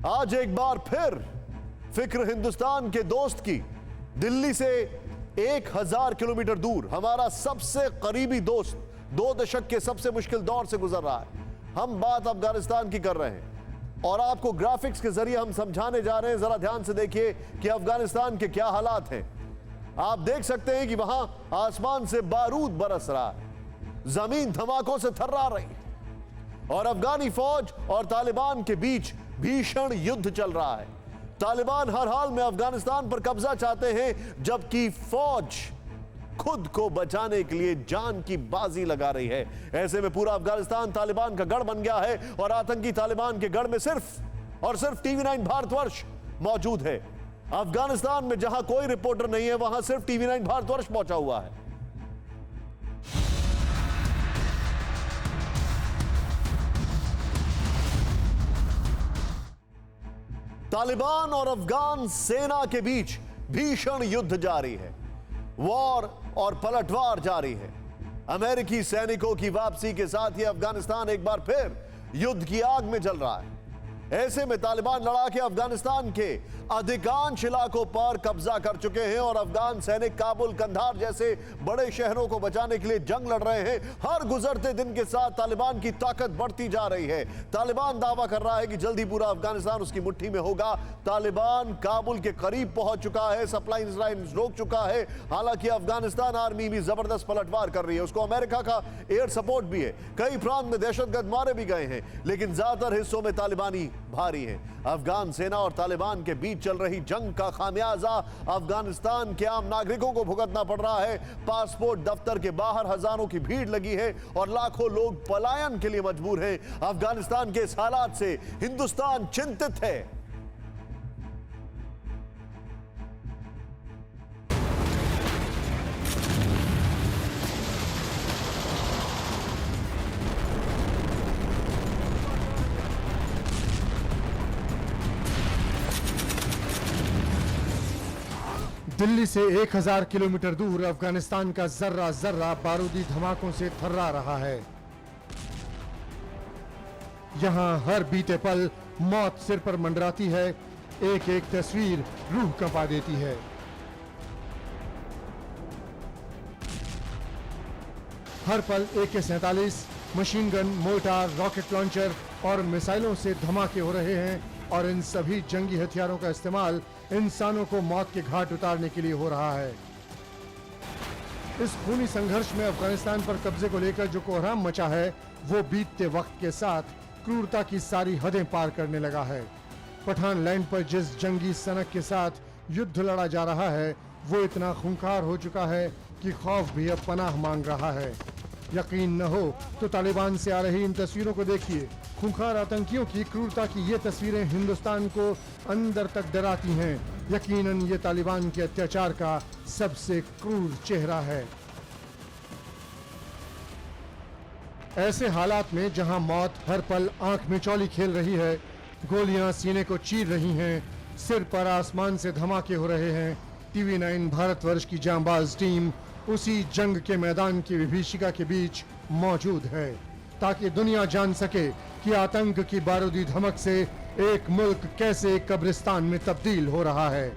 आज एक बार फिर फिक्र हिंदुस्तान के दोस्त की दिल्ली से 1000 किलोमीटर दूर हमारा सबसे करीबी दोस्त 2 दशक के सबसे मुश्किल दौर से गुजर रहा है। हम बात अफगानिस्तान की कर रहे हैं और आपको ग्राफिक्स के जरिए हम समझाने जा रहे हैं। जरा ध्यान से देखिए कि अफगानिस्तान के क्या हालात हैं। आप देख सकते हैं कि वहां आसमान से बारूद बरस रहा है, जमीन धमाकों से थर्रा रही है और अफगानी फौज और तालिबान के बीच भीषण युद्ध चल रहा है। तालिबान हर हाल में अफगानिस्तान पर कब्जा चाहते हैं, जबकि फौज खुद को बचाने के लिए जान की बाजी लगा रही है। ऐसे में पूरा अफगानिस्तान तालिबान का गढ़ बन गया है और आतंकी तालिबान के गढ़ में सिर्फ और सिर्फ टीवी9 भारतवर्ष मौजूद है। अफगानिस्तान में जहां कोई रिपोर्टर नहीं है, वहां सिर्फ टीवी9 भारतवर्ष पहुंचा हुआ है। तालिबान और अफगान सेना के बीच भीषण युद्ध जारी है। वॉर और पलटवार जारी है। अमेरिकी सैनिकों की वापसी के साथ ही अफगानिस्तान एक बार फिर युद्ध की आग में जल रहा है। ऐसे में तालिबान लड़ाके अफगानिस्तान के अधिकांश इलाकों पर कब्जा कर चुके हैं और अफगान सैनिक काबुल, कंधार जैसे बड़े शहरों को बचाने के लिए जंग लड़ रहे हैं। हर गुजरते दिन के साथ तालिबान की ताकत बढ़ती जा रही है। तालिबान दावा कर रहा है कि जल्दी पूरा अफगानिस्तान उसकी मुट्ठी में होगा। तालिबान काबुल के करीब पहुंच चुका है, सप्लाई लाइन रोक चुका है। हालांकि अफगानिस्तान आर्मी भी जबरदस्त पलटवार कर रही है। उसको अमेरिका का एयर सपोर्ट भी है। कई प्रांत में दहशतगर्द मारे भी गए हैं, लेकिन ज्यादातर हिस्सों में तालिबानी भारी है। अफगान सेना और तालिबान के बीच चल रही जंग का खामियाजा अफगानिस्तान के आम नागरिकों को भुगतना पड़ रहा है। पासपोर्ट दफ्तर के बाहर हजारों की भीड़ लगी है और लाखों लोग पलायन के लिए मजबूर हैं। अफगानिस्तान के इस हालात से हिंदुस्तान चिंतित है। दिल्ली से 1000 किलोमीटर दूर अफगानिस्तान का जर्रा जर्रा बारूदी धमाकों से थर्रा रहा है। यहां हर बीते पल मौत सिर पर मंडराती है। एक एक तस्वीर रूह कंपा देती है। हर पल AK-47, machine gun, mortar, rocket launcher और मिसाइलों से धमाके हो रहे हैं और इन सभी जंगी हथियारों का इस्तेमाल इंसानों को मौत के घाट उतारने के लिए हो रहा है। इस खूनी संघर्ष में अफगानिस्तान पर कब्जे को लेकर जो कोहराम मचा है, वो बीतते वक्त के साथ क्रूरता की सारी हदें पार करने लगा है। पठान लैंड पर जिस जंगी सनक के साथ युद्ध लड़ा जा रहा है, वो इतना खूंखार हो चुका है कि खौफ भी अब पनाह मांग रहा है। यकीन न हो तो तालिबान से आ रही इन तस्वीरों को देखिए। खूंखार आतंकियों की क्रूरता की ये तस्वीरें हिंदुस्तान को अंदर तक डराती हैं। यकीनन ये तालिबान के अत्याचार का सबसे क्रूर चेहरा है। ऐसे हालात में जहां मौत हर पल आंख में चौली खेल रही है, गोलियां सीने को चीर रही हैं, सिर पर आसमान से धमाके हो रहे हैं, टीवी9 भारतवर्ष की जांबाज टीम उसी जंग के मैदान की विभीषिका के बीच मौजूद है, ताकि दुनिया जान सके कि आतंक की बारूदी धमक से एक मुल्क कैसे कब्रिस्तान में तब्दील हो रहा है।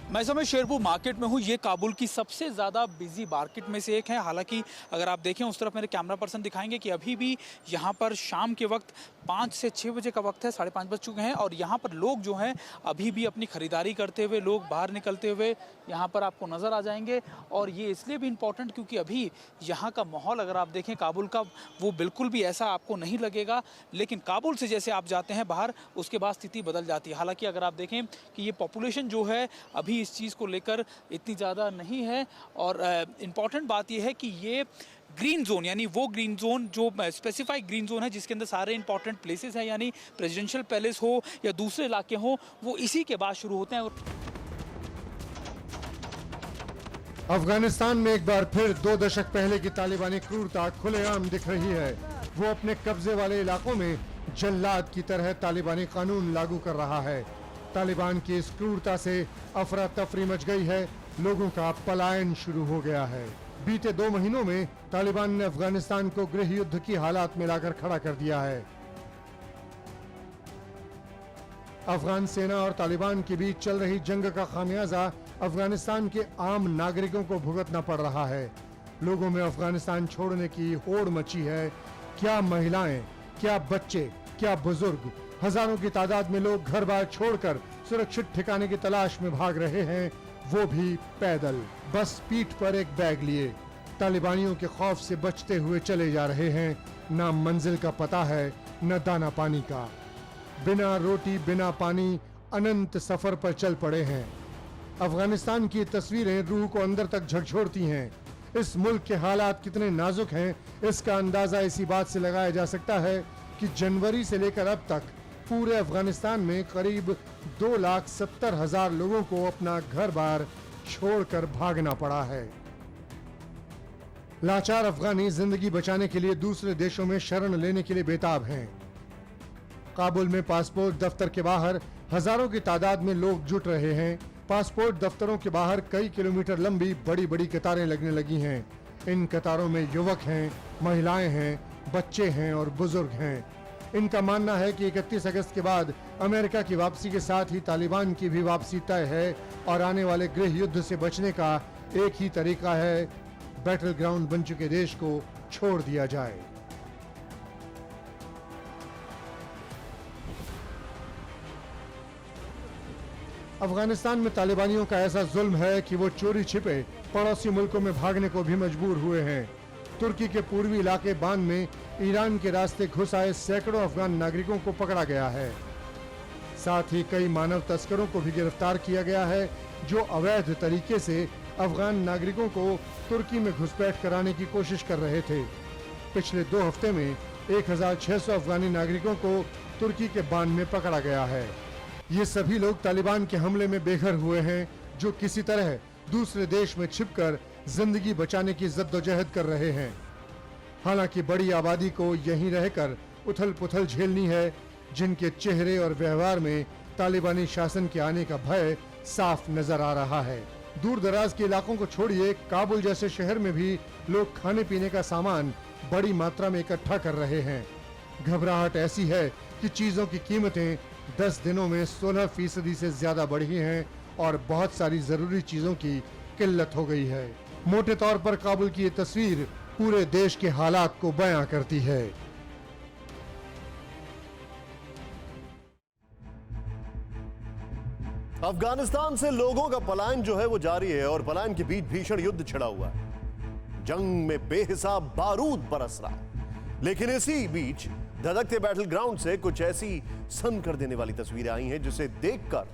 मैं इस समय शेरपुर मार्केट में हूँ। ये काबुल की सबसे ज़्यादा बिजी मार्केट में से एक है। हालांकि अगर आप देखें उस तरफ मेरे कैमरा पर्सन दिखाएंगे कि अभी भी यहाँ पर शाम के वक्त 5 से 6 बजे का वक्त है, 5:30 बज चुके हैं और यहाँ पर लोग जो हैं अभी भी अपनी ख़रीदारी करते हुए, लोग बाहर निकलते हुए यहाँ पर आपको नज़र आ जाएंगे। और ये इसलिए भी इम्पॉर्टेंट क्योंकि अभी यहाँ का माहौल अगर आप देखें काबुल का, वो बिल्कुल भी ऐसा आपको नहीं लगेगा। लेकिन काबुल से जैसे आप जाते हैं बाहर, उसके बाद स्थिति बदल जाती है। हालाँकि अगर आप देखें कि ये पॉपुलेशन जो है अभी इस चीज़ को लेकर इतनी ज़्यादा नहीं है। और इम्पॉर्टेंट बात यह है कि ये ग्रीन जोन, यानी वो ग्रीन जोन जो स्पेसिफाइड ग्रीन जोन है जिसके अंदर सारे इंपॉर्टेंट प्लेसेस हैं, यानी प्रेसिडेंशियल पैलेस हो या दूसरे इलाके हो, वो इसी के बाद शुरू होते हैं। अफगानिस्तान में एक बार फिर 2 दशक पहले की तालिबानी क्रूरता खुलेआम दिख रही है। वो अपने कब्जे वाले इलाकों में जल्लाद की तरह तालिबानी कानून लागू कर रहा है। तालिबान की इस क्रूरता से अफरा तफरी मच गई है, लोगों का पलायन शुरू हो गया है। बीते 2 महीनों में तालिबान ने अफगानिस्तान को गृह युद्ध की हालात में लाकर खड़ा कर दिया है। अफगान सेना और तालिबान के बीच चल रही जंग का खामियाजा अफगानिस्तान के आम नागरिकों को भुगतना पड़ रहा है। लोगों में अफगानिस्तान छोड़ने की होड़ मची है। क्या महिलाएं, क्या बच्चे, क्या बुजुर्ग, हजारों की तादाद में लोग घर बार छोड़कर सुरक्षित ठिकाने की तलाश में भाग रहे हैं, वो भी पैदल, बस पीठ पर एक बैग लिए। तालिबानियों के खौफ से बचते हुए चले जा रहे हैं। ना मंजिल का पता है, न दाना पानी का। बिना रोटी बिना पानी अनंत सफर पर चल पड़े हैं। अफगानिस्तान की तस्वीरें रूह को अंदर तक झकझोरती हैं। इस मुल्क के हालात कितने नाजुक हैं, इसका अंदाजा इसी बात से लगाया जा सकता है कि जनवरी से लेकर अब तक पूरे अफगानिस्तान में करीब 2,70,000 लोगों को अपना घर बार छोड़कर भागना पड़ा है। लाचार अफगानी जिंदगी बचाने के लिए दूसरे देशों में शरण लेने के लिए बेताब हैं। काबुल में पासपोर्ट दफ्तर के बाहर हजारों की तादाद में लोग जुट रहे हैं। पासपोर्ट दफ्तरों के बाहर कई किलोमीटर लंबी बड़ी बड़ी कतारें लगने लगी हैं। इन कतारों में युवक हैं, महिलाएं हैं, बच्चे हैं और बुजुर्ग हैं। इनका मानना है कि 31 अगस्त के बाद अमेरिका की वापसी के साथ ही तालिबान की भी वापसी तय है और आने वाले गृह युद्ध से बचने का एक ही तरीका है, बैटल ग्राउंड बन चुके देश को छोड़ दिया जाए। अफगानिस्तान में तालिबानियों का ऐसा जुल्म है कि वो चोरी छिपे पड़ोसी मुल्कों में भागने को भी मजबूर हुए हैं। तुर्की के पूर्वी इलाके बान में ईरान के रास्ते घुस आए सैकड़ों अफगान नागरिकों को पकड़ा गया है। साथ ही कई मानव तस्करों को भी गिरफ्तार किया गया है, जो अवैध तरीके से अफगान नागरिकों को तुर्की में घुसपैठ कराने की कोशिश कर रहे थे। पिछले 2 हफ्ते में 1,600 अफगानी नागरिकों को तुर्की के बान में पकड़ा गया है। ये सभी लोग तालिबान के हमले में बेघर हुए हैं, जो किसी तरह दूसरे देश में छिपकर जिंदगी बचाने की जद्दोजहद कर रहे हैं। हालांकि बड़ी आबादी को यहीं रहकर उथल पुथल झेलनी है, जिनके चेहरे और व्यवहार में तालिबानी शासन के आने का भय साफ नजर आ रहा है। दूर दराज के इलाकों को छोड़िए, काबुल जैसे शहर में भी लोग खाने पीने का सामान बड़ी मात्रा में इकट्ठा कर रहे हैं। घबराहट ऐसी है कि चीजों की कीमतें 10 दिनों में 16% से ज्यादा बढ़ी हैं और बहुत सारी जरूरी चीजों की किल्लत हो गई है। मोटे तौर पर काबुल की ये तस्वीर पूरे देश के हालात को बयां करती है। अफगानिस्तान से लोगों का पलायन जो है वो जारी है और पलायन के बीच भीषण युद्ध छिड़ा हुआ है। जंग में बेहिसाब बारूद बरस रहा है। लेकिन इसी बीच धधकते बैटल ग्राउंड से कुछ ऐसी सन कर देने वाली तस्वीरें आई हैं जिसे देखकर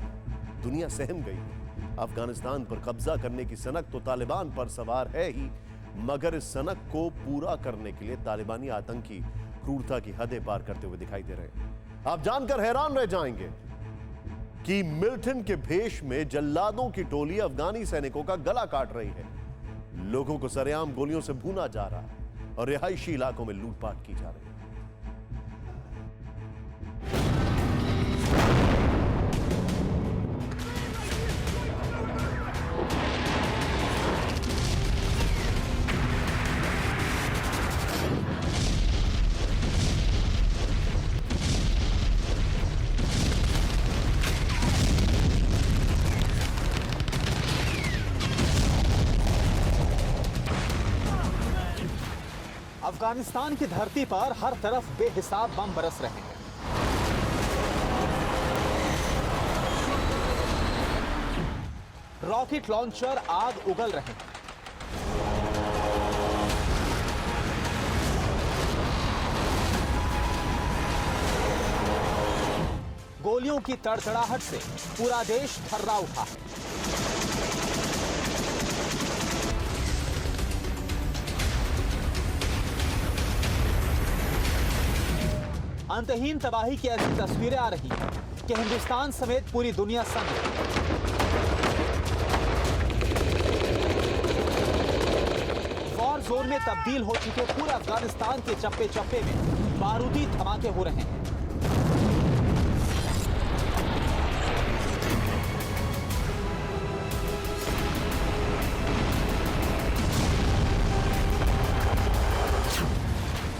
दुनिया सहम गई है। अफगानिस्तान पर कब्जा करने की सनक तो तालिबान पर सवार है ही, मगर इस सनक को पूरा करने के लिए तालिबानी आतंकी क्रूरता की हदें पार करते हुए दिखाई दे रहे हैं। आप जानकर हैरान रह जाएंगे कि मिल्टन के भेष में जल्लादों की टोली अफगानी सैनिकों का गला काट रही है। लोगों को सरेआम गोलियों से भूना जा रहा है और रिहायशी इलाकों में लूटपाट की जा रही है। अफगानिस्तान की धरती पर हर तरफ बेहिसाब बम बरस रहे हैं। रॉकेट लॉन्चर आग उगल रहे हैं। गोलियों की तड़तड़ाहट से पूरा देश थर्रा उठा है। अंतहीन तबाही की ऐसी तस्वीरें आ रही हैं कि हिंदुस्तान समेत पूरी दुनिया सन्न है। वॉर जोन में तब्दील हो चुके पूरे अफगानिस्तान के चप्पे चप्पे में बारूदी धमाके हो रहे हैं।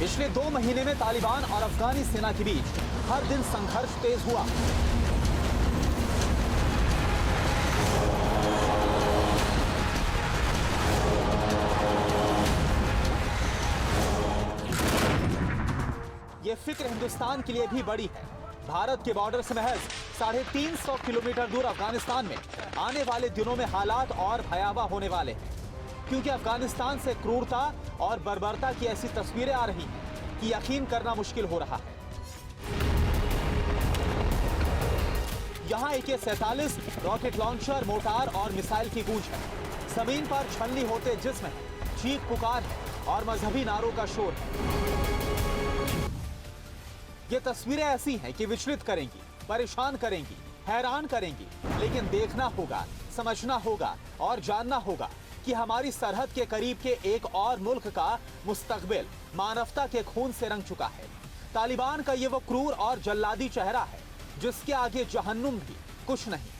पिछले 2 महीने में तालिबान और अफगानी सेना के बीच हर दिन संघर्ष तेज हुआ। ये फिक्र हिंदुस्तान के लिए भी बड़ी है। भारत के बॉर्डर से महज 350 किलोमीटर दूर अफगानिस्तान में आने वाले दिनों में हालात और भयावह होने वाले हैं, क्योंकि अफगानिस्तान से क्रूरता और बर्बरता की ऐसी तस्वीरें आ रही हैं कि यकीन करना मुश्किल हो रहा है। यहाँ AK-47 रॉकेट लॉन्चर, मोटार और मिसाइल की गूंज है। जमीन पर छलनी होते जिस्म है, चीख पुकार है और मजहबी नारों का शोर है। ये तस्वीरें ऐसी हैं कि विचलित करेंगी, परेशान करेंगी, हैरान करेंगी, लेकिन देखना होगा, समझना होगा और जानना होगा कि हमारी सरहद के करीब के एक और मुल्क का मुस्तकबिल मानवता के खून से रंग चुका है। तालिबान का ये वो क्रूर और जल्लादी चेहरा है जिसके आगे जहन्नुम भी कुछ नहीं।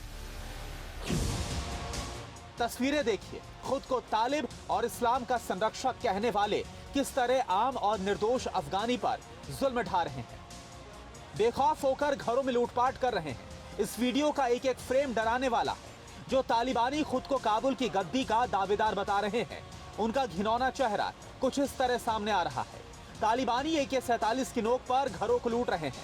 तस्वीरें देखिए, खुद को तालिब और इस्लाम का संरक्षक कहने वाले किस तरह आम और निर्दोष अफगानी पर जुल्म ढा रहे हैं, बेखौफ होकर घरों में लूटपाट कर रहे हैं। इस वीडियो का एक एक फ्रेम डराने वाला है। जो तालिबानी खुद को काबुल की गद्दी का दावेदार बता रहे हैं, उनका घिनौना चेहरा कुछ इस तरह सामने आ रहा है। तालिबानी AK-47 की नोक पर घरों को लूट रहे हैं,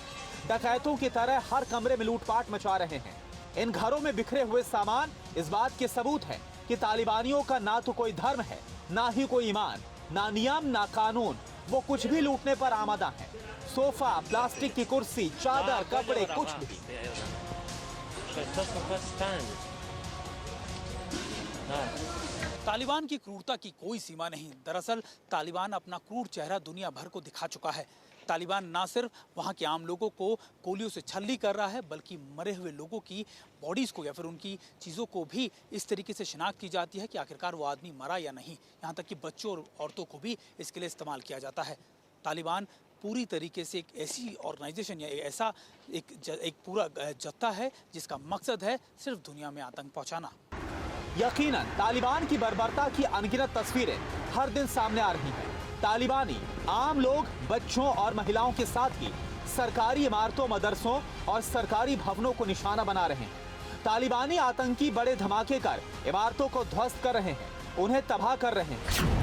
डकैतों की तरह हर कमरे में लूटपाट मचा रहे हैं। इन घरों में बिखरे हुए सामान इस बात के सबूत है कि तालिबानियों का ना तो कोई धर्म है, ना ही कोई ईमान, ना नियम, ना कानून। वो कुछ भी लूटने पर आमादा है। सोफा, प्लास्टिक की कुर्सी, चादर, कपड़े, कुछ भी। तालिबान की क्रूरता की कोई सीमा नहीं। दरअसल तालिबान अपना क्रूर चेहरा दुनिया भर को दिखा चुका है। तालिबान ना सिर्फ वहाँ के आम लोगों को गोलियों से छल्ली कर रहा है, बल्कि मरे हुए लोगों की बॉडीज़ को या फिर उनकी चीज़ों को भी इस तरीके से शिनाख्त की जाती है कि आखिरकार वो आदमी मरा या नहीं। यहाँ तक कि बच्चों और औरतों को भी इसके लिए इस्तेमाल किया जाता है। तालिबान पूरी तरीके से एक ऐसी ऑर्गेनाइजेशन या ऐसा एक पूरा जत्था है जिसका मकसद है सिर्फ दुनिया में आतंक पहुँचाना। यकीनन तालिबान की बर्बरता की अनगिनत तस्वीरें हर दिन सामने आ रही हैं। तालिबानी आम लोग, बच्चों और महिलाओं के साथ ही सरकारी इमारतों, मदरसों और सरकारी भवनों को निशाना बना रहे हैं। तालिबानी आतंकी बड़े धमाके कर इमारतों को ध्वस्त कर रहे हैं, उन्हें तबाह कर रहे हैं।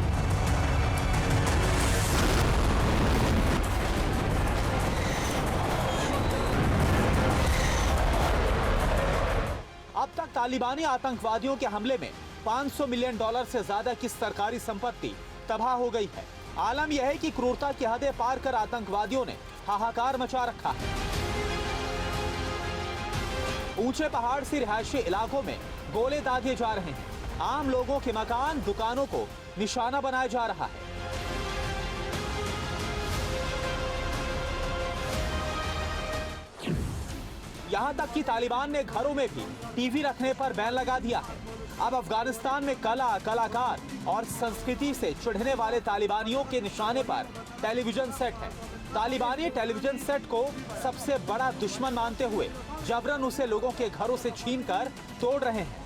अब तक तालिबानी आतंकवादियों के हमले में $500 मिलियन से ज्यादा की सरकारी संपत्ति तबाह हो गई है। आलम यह है कि क्रूरता की हदें पार कर आतंकवादियों ने हाहाकार मचा रखा है। ऊंचे पहाड़ से रिहायशी इलाकों में गोले दागे जा रहे हैं। आम लोगों के मकान, दुकानों को निशाना बनाया जा रहा है। यहां तक कि तालिबान ने घरों में भी टीवी रखने पर बैन लगा दिया है। अब अफगानिस्तान में कला, कलाकार और संस्कृति से चिढ़ने वाले तालिबानियों के निशाने पर टेलीविजन सेट है। तालिबानी टेलीविजन सेट को सबसे बड़ा दुश्मन मानते हुए जबरन उसे लोगों के घरों से छीनकर तोड़ रहे हैं।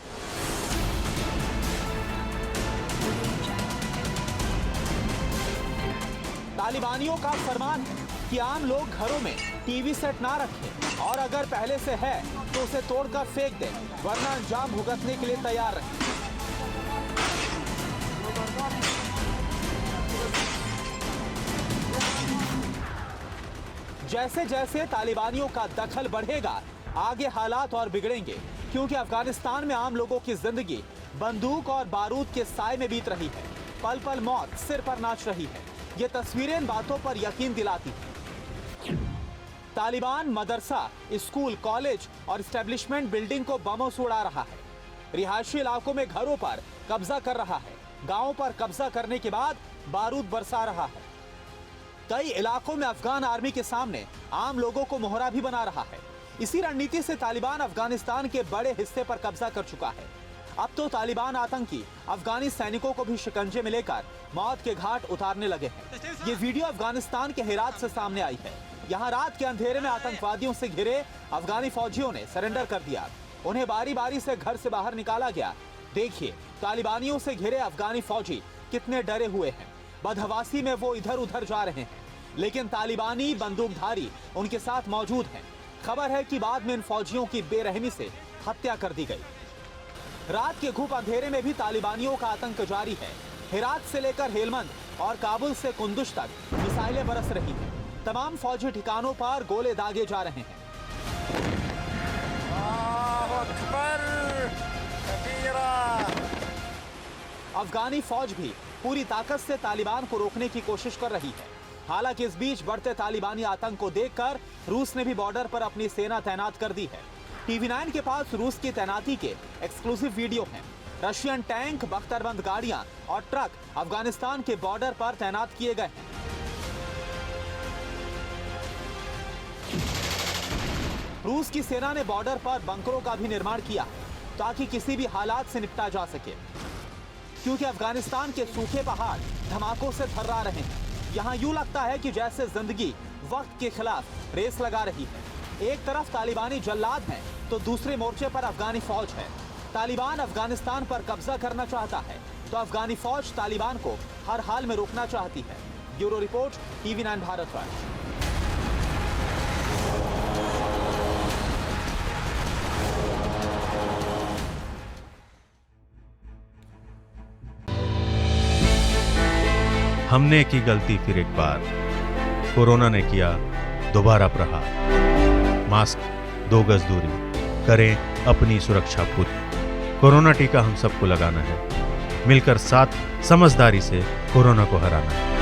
तालिबानियों का फरमान है कि आम लोग घरों में टीवी सेट ना रखें और अगर पहले से है तो उसे तोड़कर फेंक दें, वरना अंजाम भुगतने के लिए तैयार रहें। जैसे जैसे तालिबानियों का दखल बढ़ेगा, आगे हालात और बिगड़ेंगे, क्योंकि अफगानिस्तान में आम लोगों की जिंदगी बंदूक और बारूद के साए में बीत रही है। पल पल मौत सिर पर नाच रही है। ये तस्वीरें इन बातों पर यकीन दिलाती हैं। तालिबान मदरसा, स्कूल, कॉलेज और एस्टेब्लिशमेंट बिल्डिंग को बमों से उड़ा रहा है। रिहायशी इलाकों में घरों पर कब्जा कर रहा है। गांवों पर कब्जा करने के बाद बारूद बरसा रहा है। कई इलाकों में अफगान आर्मी के सामने आम लोगों को मोहरा भी बना रहा है। इसी रणनीति से तालिबान अफगानिस्तान के बड़े हिस्से पर कब्जा कर चुका है। अब तो तालिबान आतंकी अफगानी सैनिकों को भी शिकंजे में लेकर मौत के घाट उतारने लगे हैं। ये वीडियो अफगानिस्तान के हेरात से सामने आई है। यहाँ रात के अंधेरे में आतंकवादियों से घिरे अफगानी फौजियों ने सरेंडर कर दिया। उन्हें बारी बारी से घर से बाहर निकाला गया। देखिए तालिबानियों से घिरे अफगानी फौजी कितने डरे हुए हैं। बदहवासी में वो इधर उधर जा रहे हैं, लेकिन तालिबानी बंदूकधारी उनके साथ मौजूद हैं। खबर है कि बाद में इन फौजियों की बेरहमी से हत्या कर दी गई। रात के घुप अंधेरे में भी तालिबानियों का आतंक जारी है। हेरात से लेकर हेलमंद और काबुल से कुंदुज तक मिसाइलें बरस रही हैं। तमाम फौजी ठिकानों पर गोले दागे जा रहे हैं। अफगानी फौज भी पूरी ताकत से तालिबान को रोकने की कोशिश कर रही है। हालांकि इस बीच बढ़ते तालिबानी आतंक को देखकर रूस ने भी बॉर्डर पर अपनी सेना तैनात कर दी है। TV9 के पास रूस की तैनाती के एक्सक्लूसिव वीडियो हैं। रशियन टैंक, बख्तरबंद गाड़ियां और ट्रक अफगानिस्तान के बॉर्डर पर तैनात किए गए हैं। रूस की सेना ने बॉर्डर पर बंकरों का भी निर्माण किया ताकि किसी भी हालात से निपटा जा सके, क्योंकि अफगानिस्तान के सूखे पहाड़ धमाकों से थर्रा रहे हैं। यहाँ यूं लगता है कि जैसे जिंदगी वक्त के खिलाफ रेस लगा रही है। एक तरफ तालिबानी जल्लाद हैं तो दूसरे मोर्चे पर अफगानी फौज है। तालिबान अफगानिस्तान पर कब्जा करना चाहता है तो अफगानी फौज तालिबान को हर हाल में रोकना चाहती है। Bureau report, TV9 Bharatvarsh. हमने की गलती फिर एक बार, कोरोना ने किया दोबारा प्रहार। मास्क, 2 गज दूरी, करें अपनी सुरक्षा पूरी। कोरोना टीका हम सबको लगाना है, मिलकर साथ समझदारी से कोरोना को हराना है।